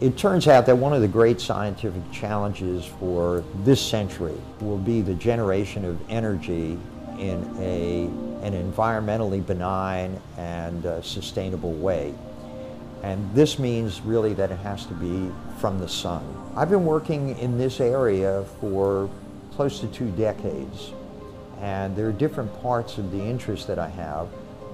It turns out that one of the great scientific challenges for this century will be the generation of energy in an environmentally benign and sustainable way. And this means really that it has to be from the sun. I've been working in this area for close to 2 decades, and there are different parts of the interest that I have.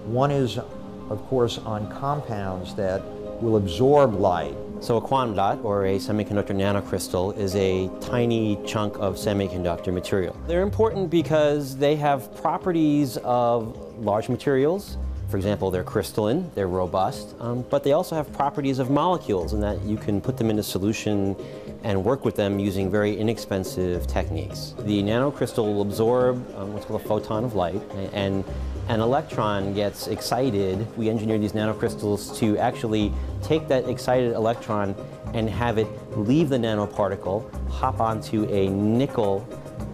One is, of course, on compounds that will absorb light. So a quantum dot, or a semiconductor nanocrystal, is a tiny chunk of semiconductor material. They're important because they have properties of large materials. For example, they're crystalline, they're robust, but they also have properties of molecules in that you can put them into solution and work with them using very inexpensive techniques. The nanocrystal will absorb what's called a photon of light, and an electron gets excited. We engineer these nanocrystals to actually take that excited electron and have it leave the nanoparticle, hop onto a nickel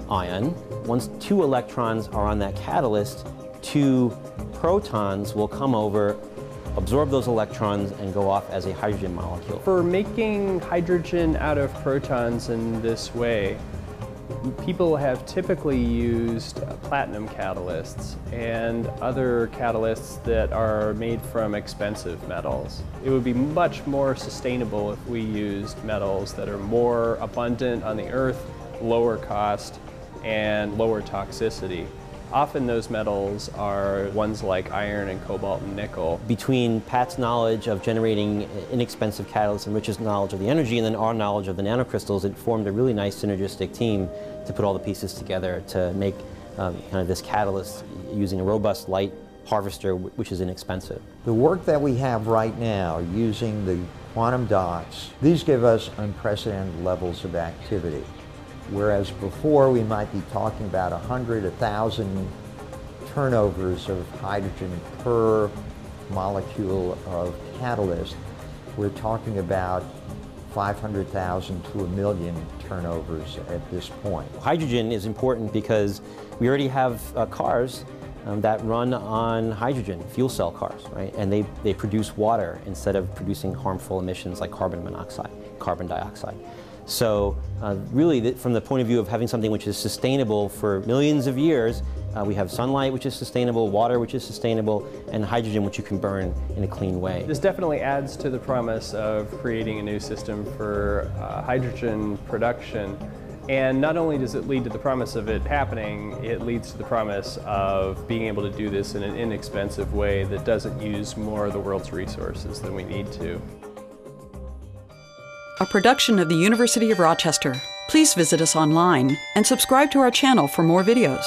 ion. Once 2 electrons are on that catalyst, 2 protons will come over, absorb those electrons, and go off as a hydrogen molecule. For making hydrogen out of protons in this way, people have typically used platinum catalysts and other catalysts that are made from expensive metals. It would be much more sustainable if we used metals that are more abundant on the Earth, lower cost, and lower toxicity. Often those metals are ones like iron and cobalt and nickel. Between Pat's knowledge of generating inexpensive catalysts and Rich's knowledge of the energy, and then our knowledge of the nanocrystals, it formed a really nice synergistic team to put all the pieces together to make kind of this catalyst using a robust light harvester, which is inexpensive. The work that we have right now using the quantum dots, these give us unprecedented levels of activity. Whereas before we might be talking about 100, 1,000 turnovers of hydrogen per molecule of catalyst, we're talking about 500,000 to 1 million turnovers at this point. Hydrogen is important because we already have cars that run on hydrogen, fuel cell cars, right? And they produce water instead of producing harmful emissions like carbon monoxide, carbon dioxide. So really, from the point of view of having something which is sustainable for millions of years, we have sunlight which is sustainable, water which is sustainable, and hydrogen which you can burn in a clean way. This definitely adds to the promise of creating a new system for hydrogen production. And not only does it lead to the promise of it happening, it leads to the promise of being able to do this in an inexpensive way that doesn't use more of the world's resources than we need to. A production of the University of Rochester. Please visit us online and subscribe to our channel for more videos.